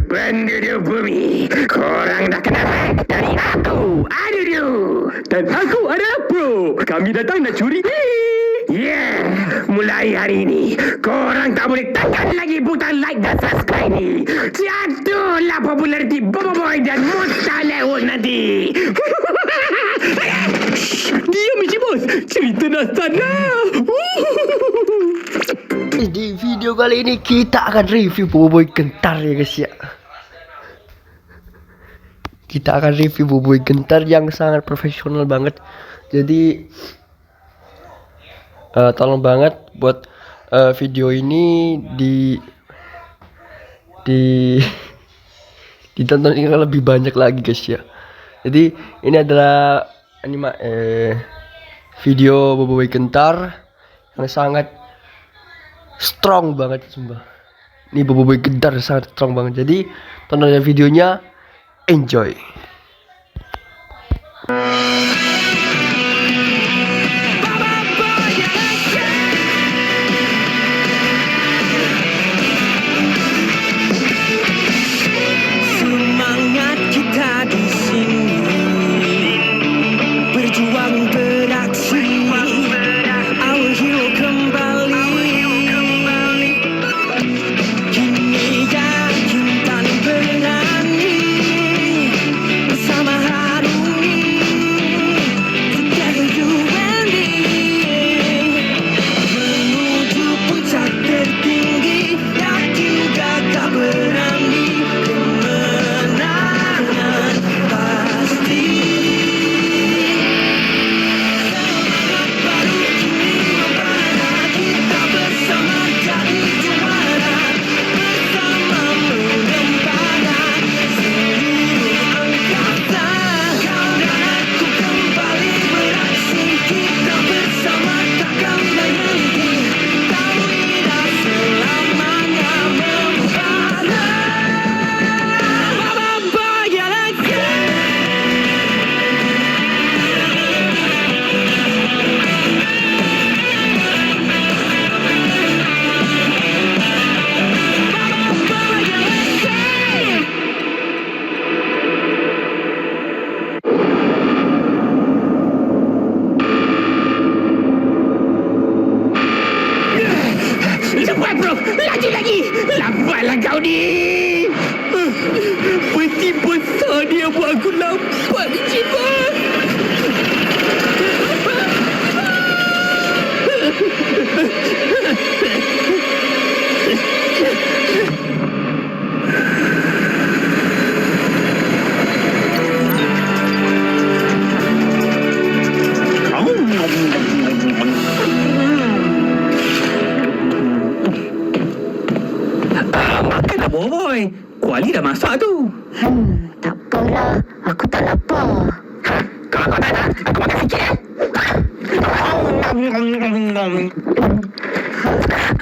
Penduduk bumi, korang dah kena hack dari aku, Adudu. Dan aku ada Pro. Kami datang nak curi. Mulai hari ini, korang tak boleh tekan lagi butang like dan subscribe ni. Jatuhlah populariti Boboiboy dan Mustalehul nanti. Diam Encik Bos. Cerita dah start lah. Di video kali ini kita akan review Boboiboy Gentar ya guys ya. Kita akan review Boboiboy Gentar yang sangat profesional banget. Jadi tolong banget buat video ini ditonton yang lebih banyak lagi guys ya. Jadi ini adalah video Boboiboy Gentar yang sangat strong banget sumpah. Ini Boboiboy Gentar sangat strong banget. Jadi tonton aja videonya, enjoy. Semangat kita di sini, berjuang beraksi, our hero kembali. Kini yakin dan berani, bersama harmoni, together you and me, menuju puncak tertinggi, yakin gagah berani, kemenangan pasti. Semangat baru kini membara, kita bersama jadi juara, bersama mengembara seluruh angkatan. Kau dan aku kembali beraksi, kita bersama takkan berhenti, kau tidak selamanya membara. Boboiboy lagi. Cepat bro, laju lagi. Lambatlah kau ni. Peti besar dia buat aku lambat Encik Bos. Makanlah Boboiboy. Kuali dah masak tu. Tak apalah, aku tak lapar. Kalau kau tak nak, aku makan sikit ya.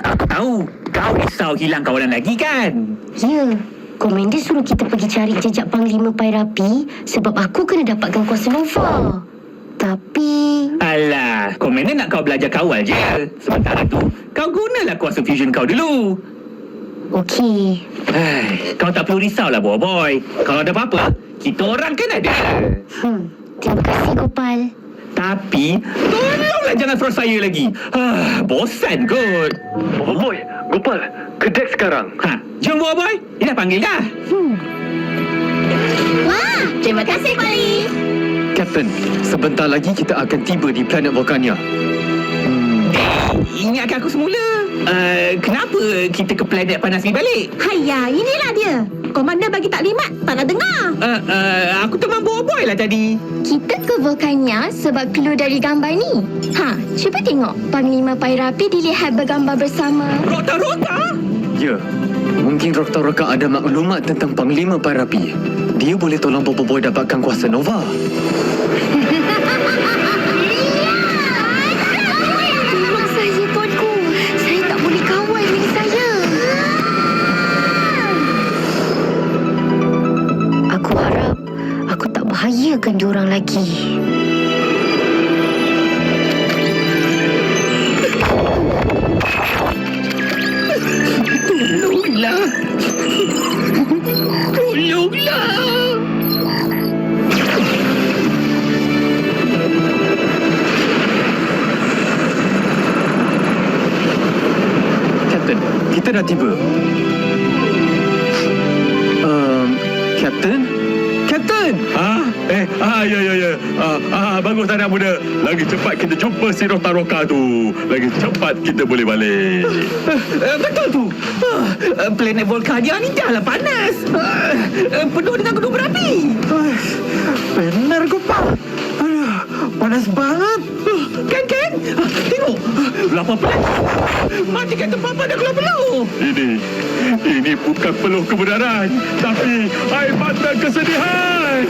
Aku tahu, kau risau hilang kawanan lagi kan? Ya, komander suruh kita pergi cari jejak Panglima Pairapi sebab aku kena dapatkan kuasa Nova. Tapi... Alah, komander nak kau belajar kawal je. Sementara tu, kau gunalah kuasa fusion kau dulu. Okey. Kau tak perlu risaulah Boboiboy. Kalau ada apa-apa, kita orang kan ada. Terima kasih Gopal. Tapi, tolonglah jangan frust saya lagi. Bosan kot. Boboiboy, Gopal, ke deck sekarang. Jom Boboiboy, dia dah panggil dah. Wah, terima kasih Pali. Captain, sebentar lagi kita akan tiba di planet Vulcania. Ingatkan aku semula. Kenapa kita ke planet panas ni balik? Haiya, inilah dia. Komander bagi taklimat, tak nak dengar. Aku teman Boboiboy lah tadi. Kita ke Vulkania sebab clue dari gambar ni. Cuba tengok. Panglima Pairapi dilihat bergambar bersama. Rota-rota? Ya, mungkin Rokta-Roka ada maklumat tentang Panglima Pairapi. Dia boleh tolong Boboiboy dapatkan kuasa Nova. Tolong saya, tuanku. Saya tak boleh kawal diri saya. Aku harap aku tak bahayakan diorang lagi. Tolonglah. Tolonglah. Kapten, kita dah tiba. Kapten? Kapten! Ya. Bagus anak muda. Lagi cepat kita jumpa si Rota Roka tu. Lagi cepat kita boleh balik. Betul tu. Planet Volcania ni dah lah panas. Penuh dengan gunung berapi. Benar kau, Pak. Aduh, panas banget. Kan? Tengok. Lapar pelan. Mati kata papa dah keluar peluh. Ini bukan peluh kebenaran, tapi air mata kesedihan.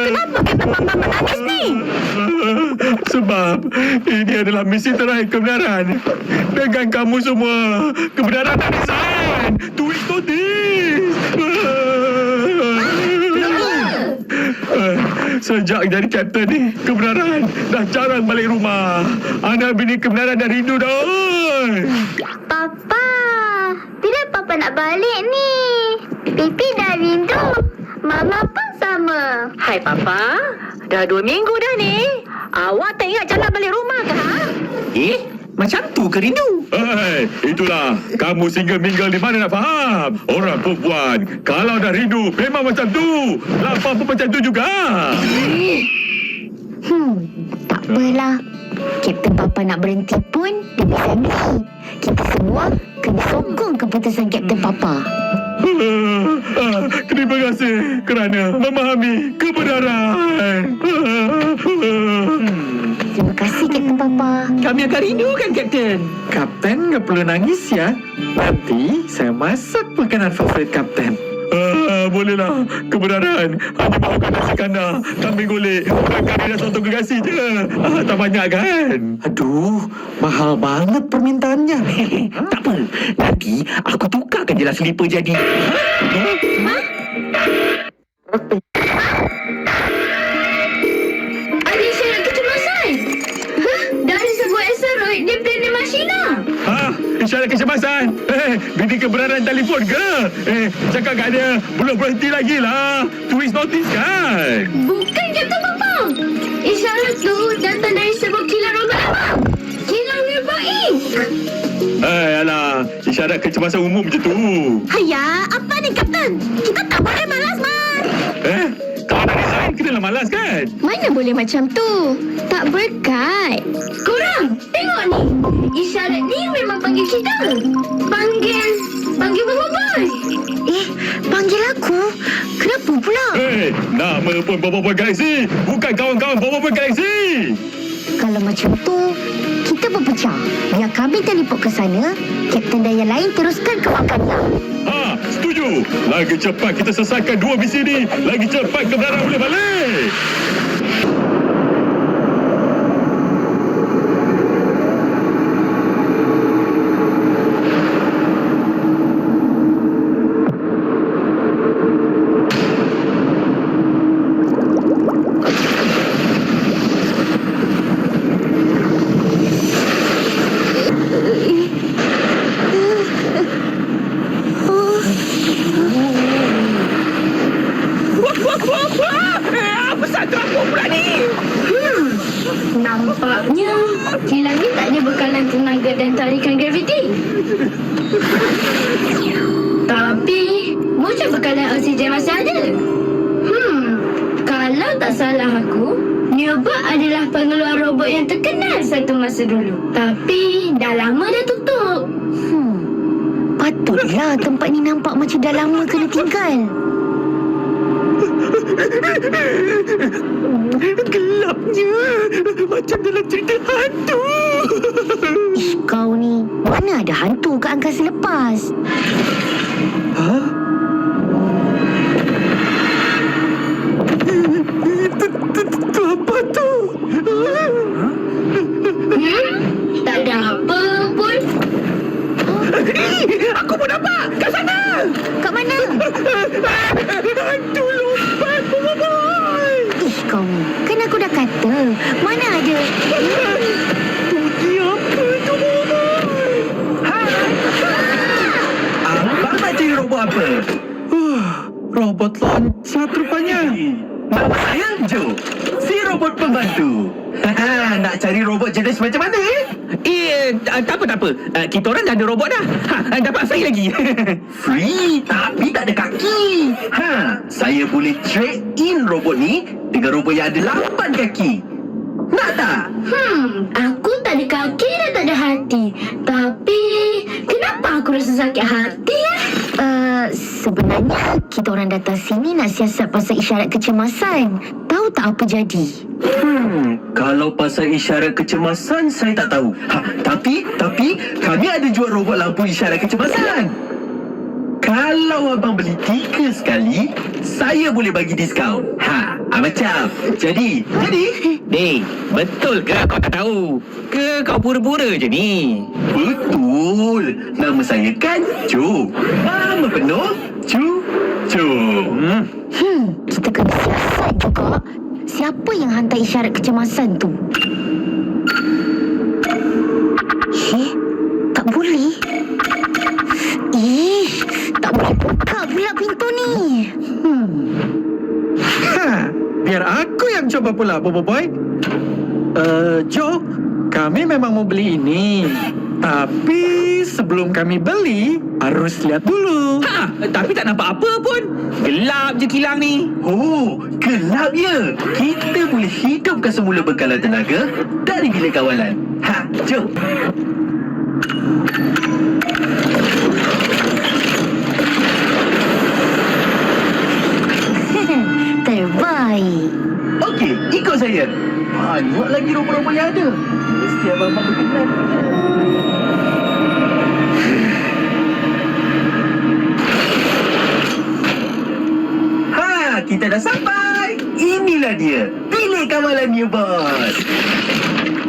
Kenapa kata papa menangis ni? Sebab ini adalah misi terakhir kebenaran. Dengan kamu semua, kebenaran tak resign. Tweet notice. Sejak jadi kapten ni, kebenaran dah jarang balik rumah. Anak bini kebenaran dah rindu dah. Papa, bila Papa nak balik ni? Pipi dah rindu. Mama pun sama. Hai Papa, dah 2 minggu dah ni. Awak tak ingat jalan balik rumah ke? Macam tu ke rindu? Itulah. Kamu single mingle di mana nak faham? Orang perempuan, kalau dah rindu, memang macam tu. Lapar pun macam tu juga. Tak apalah. Kapten Papa nak berhenti pun demi family. Kita semua kena sokong keputusan Kapten Papa. Terima kasih kerana memahami kebenaran. Terima kasih Kapten Papa. Kami akan rindu kan, Kapten? Kapten, nggak perlu nangis ya. Nanti saya masak makanan favorit Kapten. Bolehlah. Kebenaran hanya mahukan nasi kandar, kambing golek, dan kari dan soto gegasi je. Tak banyak kan? Aduh, mahal banget permintaannya. Tak apa. Nanti aku tukarkan je lah selipar jadi. Ada isyarat kecemasan. Dari sebuah asteroid di planet Mashina. Isyarat kecemasan. Bini kebenaran telefon ke? Cakap kat dia, belum berhenti lagi lah. Twist notice kan? Bukan Kapten Papa. Isyarat tu datang dari sebuah kilat robot lama. Kilat Wilbaik. Alah, isyarat kecemasan umum je tu. Haya, apa ni Kapten? Kita tak boleh malas, Mas. Kalau nak resign, kenalah malas kan? Mana boleh macam tu? Tak berkat. Korang, tengok ni. Isyarat ni memang panggil kita. Panggil Bobo Boy. Panggil aku? Kenapa pula? Nama pun Bobo Boy Galaxy, bukan kawan-kawan Bobo Boy Galaxy. Kalau macam tu, kita berpecah. Biar kami teleport ke sana, Kapten dan yang lain teruskan ke Wakanda. Setuju. Lagi cepat kita selesaikan 2 misi ni, lagi cepat kebenaran boleh balik. Besar terapung pula ni. Nampaknya kilat ni tak ada bekalan tenaga dan tarikan graviti. Tapi bocor bekalan oksigen masih ada. Kalau tak salah aku, Neobot adalah pengeluar robot yang terkenal satu masa dulu. Tapi dah lama dah tutup. Patutlah tempat ni nampak macam dah lama kena tinggal. Gelapnya macam dalam cerita hantu. Kau ni, mana ada hantu kat angkasa lepas? Itu apa tu? Tak ada apa pun. Aku pun nampak kat sana. Kat mana? Hantu lompat, Bobo Boy. Kau ni, kan aku dah kata, mana ada? Bunyi apa tu, Bobo Boy? robot loncat rupanya. Nama saya Joe, si robot pembantu. Nak cari robot jenis macam mana Tak apa. Kita orang dah ada robot dah. Dapat free lagi. Free tapi tak ada kaki. Saya boleh trade in robot ni dengan robot yang ada 8 kaki. Nak tak? Aku tak ada kaki dan tak ada hati. Tapi, kenapa aku rasa sakit hati ya? Sebenarnya kita orang datang sini nak siasat pasal isyarat kecemasan. Tahu tak apa jadi? Kalau pasal isyarat kecemasan saya tak tahu. Tapi kami ada jual robot lampu isyarat kecemasan. Kalau abang beli 3 sekali, saya boleh bagi diskaun. Macam. Jadi. Ni, betul ke kau tak tahu? Ke kau pura-pura je ni? Betul. Nama saya kan Joe. Nama penuh Joe. Kita kena siasat juga. Siapa yang hantar isyarat kecemasan tu? Tak boleh. Tak boleh buka pula pintu ni. Biar aku yang coba pula, Bobo Boy. Joe, kami memang mau beli ini. Tapi sebelum kami beli, harus lihat dulu. Tapi tak nampak apa pun. Gelap je kilang ni. Oh, gelap ya. Kita boleh hidupkan semula bekalan tenaga dari bilik kawalan. Jom. Terbaik. Okey, ikut saya. Banyak lagi robot-robot yang ada. Mesti abang-abang berkenan. Kita dah sampai. Inilah dia, bilik kawalan New Boss.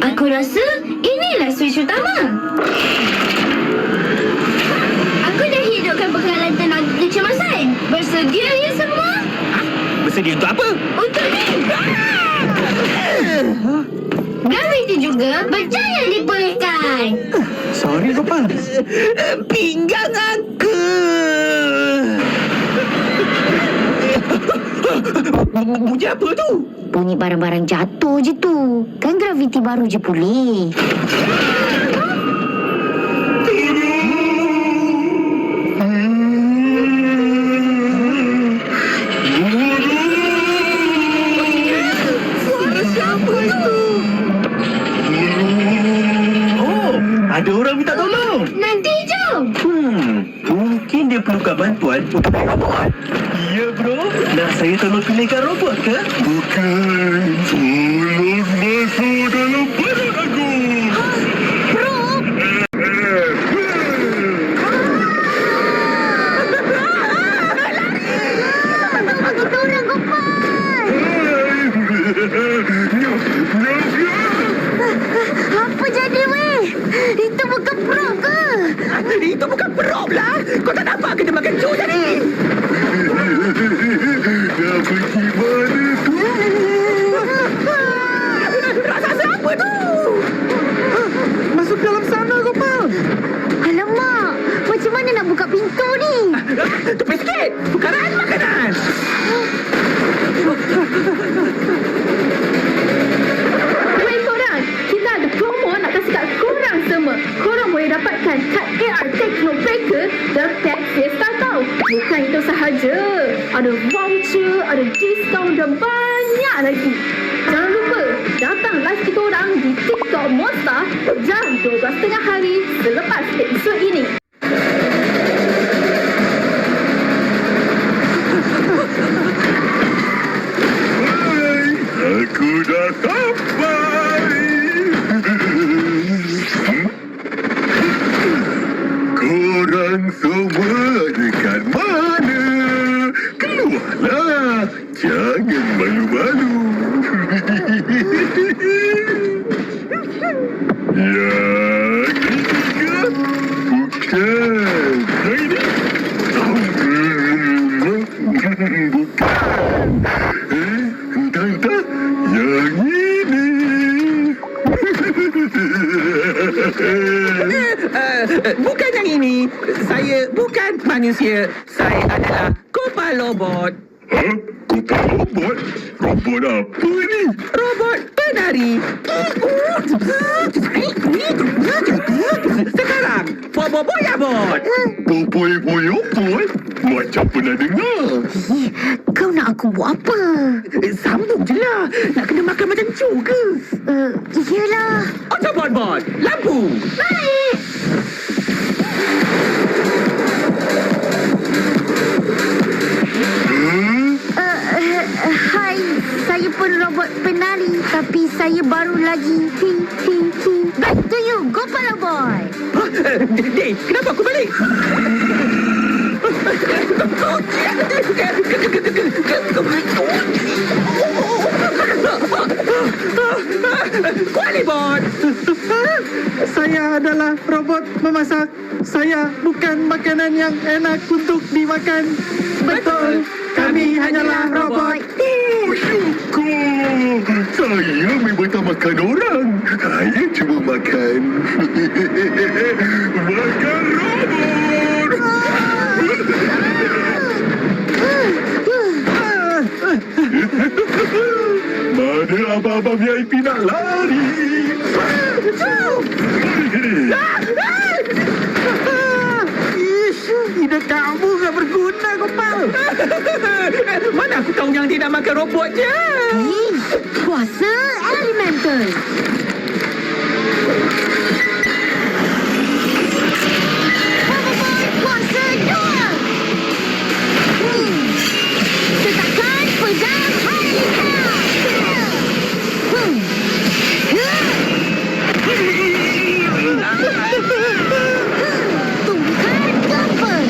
Aku rasa inilah switch utama. Aku dah hidupkan bekalan tenaga kecemasan. Bersedia ya semua? Bersedia untuk apa? Untuk ni. Graviti juga berjaya dipulihkan. Sorry, Gopal. Pinggang aku. Bunyi apa tu? Bunyi barang-barang jatuh je tu. Kan graviti baru je pulih. Suara siapa itu? Oh, ada orang minta tolong. Nanti jom. Mungkin dia perlukan bantuan untuk naik robot. Ya, bro. Nak saya tolong pilihkan robot ke? Bukan. Tolong masuk dalam badan aku. Apa jadi weh? Itu bukan prop ke? Itu bukan prop lah. Kau tak nampak ke dia makan cu tadi? Dah pergi mana tu? Rasa siapa tu? Masuk dalam sana, Gopal. Alamak, macam mana nak buka pintu ni? Tepi sikit. Tukaran makanan. Weh korang, kita ada promo nak kasih kat korang semua. Korang boleh dapatkan kad AR Techno Breaker The Pack Fiesta tau. Bukan itu sahaja, ada voucher, ada diskaun dan banyak lagi. Jangan lupa datang live kita orang di TikTok Monster jam 12 tengah hari selepas episod ini. Aku dah sampai. Korang semua dekat mana? Keluarlah. Jangan malu-malu. Yang ketiga, bukan. Yang ini. Bukan. Entah. Yang ini. Bukan yang ini. Saya bukan manusia. Saya adalah Gopal robot. Ha? Kopal robot? Robot apa ni? Robot penari. Sekarang, Boboiboy Bot. Boboiboy? Macam pernah dengar. Kau nak aku buat apa? Sambung je lah. Nak kena makan macam cu ke? Iyalah. Autobot Bot, lampu. Baik. Hai, saya pun robot penari tapi saya baru lagi. Back to you, Gopala Boy. Dek, kenapa aku balik? Kuali Bot. Saya adalah robot memasak. Saya bukan makanan yang enak untuk dimakan. Betul, kami hanyalah robot. Syukur. Saya memang tak makan orang. Saya cuma makan. Makan robot. Mana abang-abang VIP nak lari? Ide kamu gak berguna, Gopal. Mana aku tahu yang dia nak makan robot je. Kuasa elemental. Kuasa dua. Tekan pedang Halilintar. Tungkan kapal.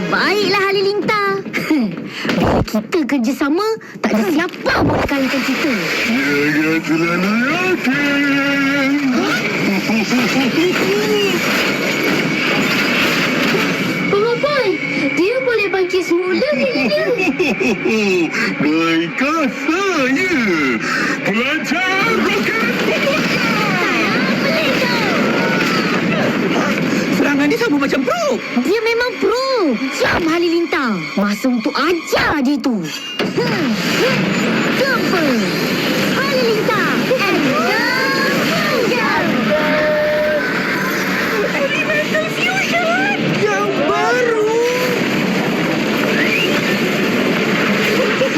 Baiklah Halilintar. Bila kita kerjasama, tak ada siapa boleh kalahkan kita. Jangan selalu yakin. Boy, dia boleh bangkit semula dia. Baiklah saya. Pelancar roket Serangan dia sama macam pro. Dia memang pro. Jam Halilintar. Masa untuk ajar dia tu. Jumpa. Halilintar. Elemental Fusion. Yang baru.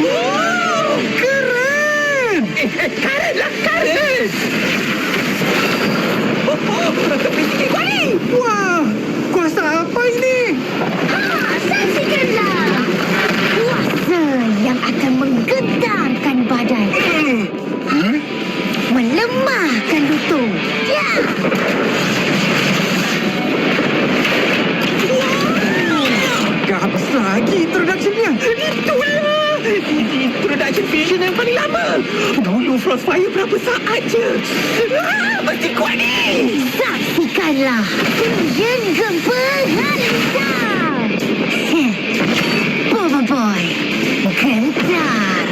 Wow, keren. Karen lah, Karen. Kepiting kuali. Wah, kuasa apa ini? Saksikanlah. Kuasa yang akan menggetarkan badan. Melemahkan lutut. Ya. Gak habis lagi introduction-nya. Itulah. Introduction vision yang paling lama. Dulu Frostfire berapa saat je. Mesti kuat ni. Saksikanlah. Fusion gempa Halilintar. Boboiboy. Gentar.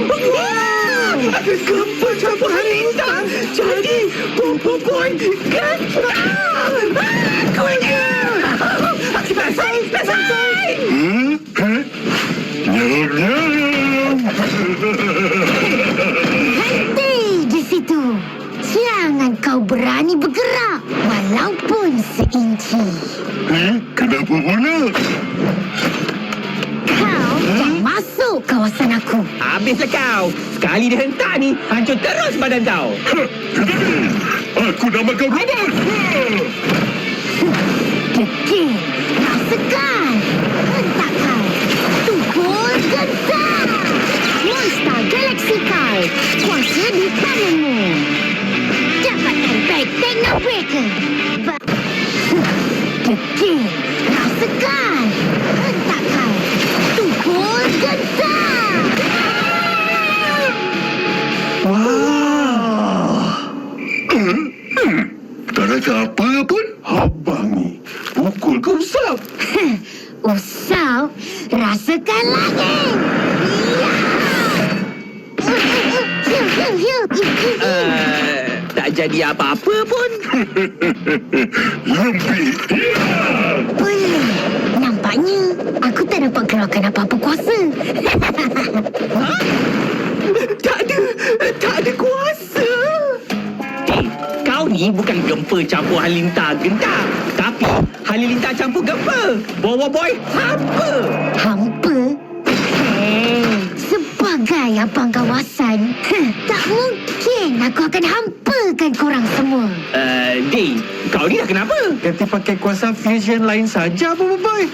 Wow! Gempa campur Halilintar. Jadi Boboiboy gentar. Kuatnya. Selesai. Henti di situ. Jangan kau berani bergerak walaupun seinci. Kenapa pula? Kau dah masuk kawasan aku. Habislah kau. Sekali dia hentak ni, hancur terus badan kau. Aku dah makan robot. Dekil. Rasakan. Hentakan. Tukul gentar. Monster Galaxy Kal. Kuasa di tanganmu. Dapatkan baik Technobreaker. Dekil. Rasakan. Hentakan. Tukul gentar. Tak rasa apa pun. Abang ni pukul kau usap. Usap. Rasakan lagi. Ya. Tak jadi apa-apa pun. Boleh. Nampaknya aku tak dapat keluarkan apa-apa kuasa. Tak ada kuasa. Kau ni bukan gempa campur halilintar gentar, tapi halilintar campur gempa. Boy, hampa. Hampa? Sebagai abang kawasan, tak mungkin aku akan hampakan korang semua. Day, kau ni dah kenapa? Ganti pakai kuasa fusion lain saja, Bobo Boy.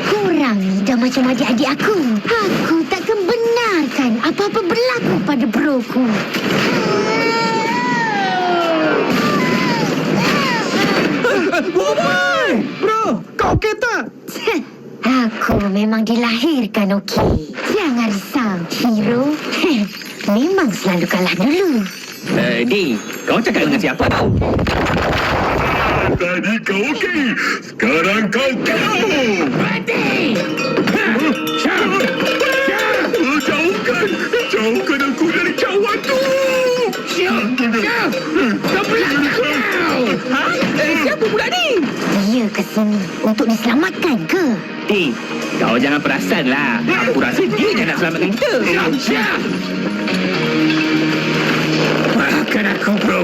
Korang ni dah macam adik-adik aku. Aku takkan benarkan apa-apa berlaku pada broku. Bro, kau okey tak? Aku memang dilahirkan okey. Jangan risau, hero. Memang selalu kalah dulu. Day, kau cakap dengan siapa tu? Tadi kau okey. Sekarang kau kau. Mati! Jauhkan aku dari cawan tu. Kau belakang kau! Siapa pula ni? Dia ke sini untuk diselamatkan ke? Day, kau jangan perasan lah. Aku rasa dia yang nak selamatkan kita. Syah! Maafkan aku, bro.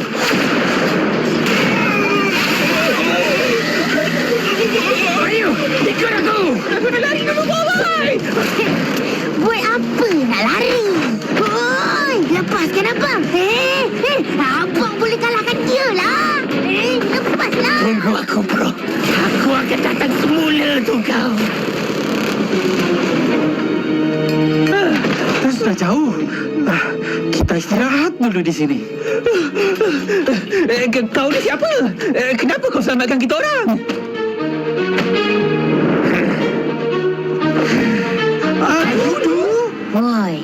Ayo, ikut aku! Aku nak lari dulu, boy. Buat apa nak lari? Oi, lepaskan abang. Abang boleh kalahkan dia lah. Lepaslah. Tunggu aku, bro. Aku akan datang semula tu kau. Sudah jauh. Kita istirahat dulu di sini. Kau ni siapa? Kenapa kau selamatkan kita orang? Woi,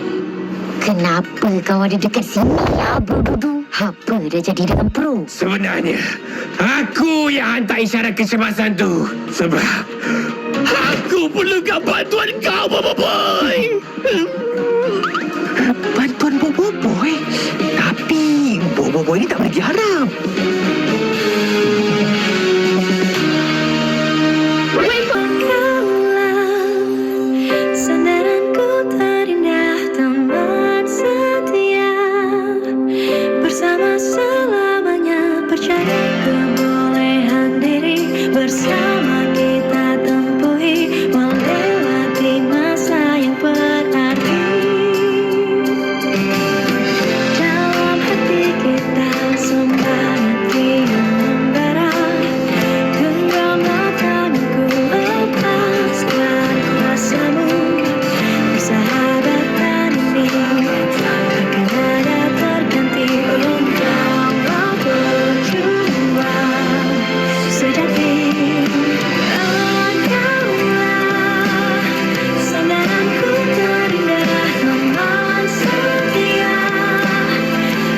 kenapa kau ada dekat sini lah, Bro Dudu? Apa dah jadi dengan Pro? Sebenarnya, aku yang hantar isyarat kecemasan tu. Sebab aku perlukan bantuan kau, Bobo Boy. Bantuan Bobo Boy? Tapi Bobo Boy ni tak boleh diharap. Sandaranku terindah, teman setia, bersama selamanya, percaya kebolehan diri, bersama kita tempuhi melewati masa yang berarti. Dalam hati kita semangat yang membara, genggamlah tanganku, lepaskan kuasamu. Persahabatan ini takkan ada terganti, engkaulah pejuang sejati. Engkaulah sandaranku terindah, teman setia,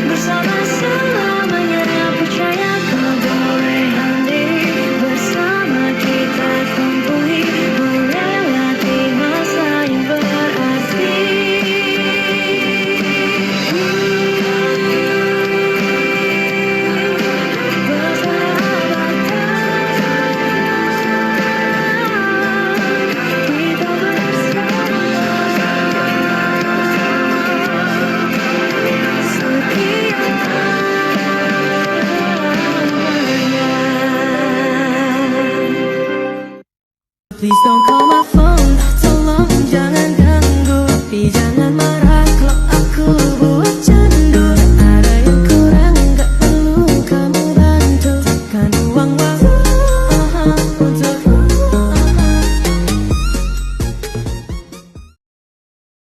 bersama selamanya, percaya kebolehan diri, bersama kita tempuhi melewati masa yang berarti. Kita Please don't call my phone, tolong jangan ganggu, tapi jangan marah kalau aku buat candu. Ada yang kurang, gak perlu kamu bantu, kan uang waktu.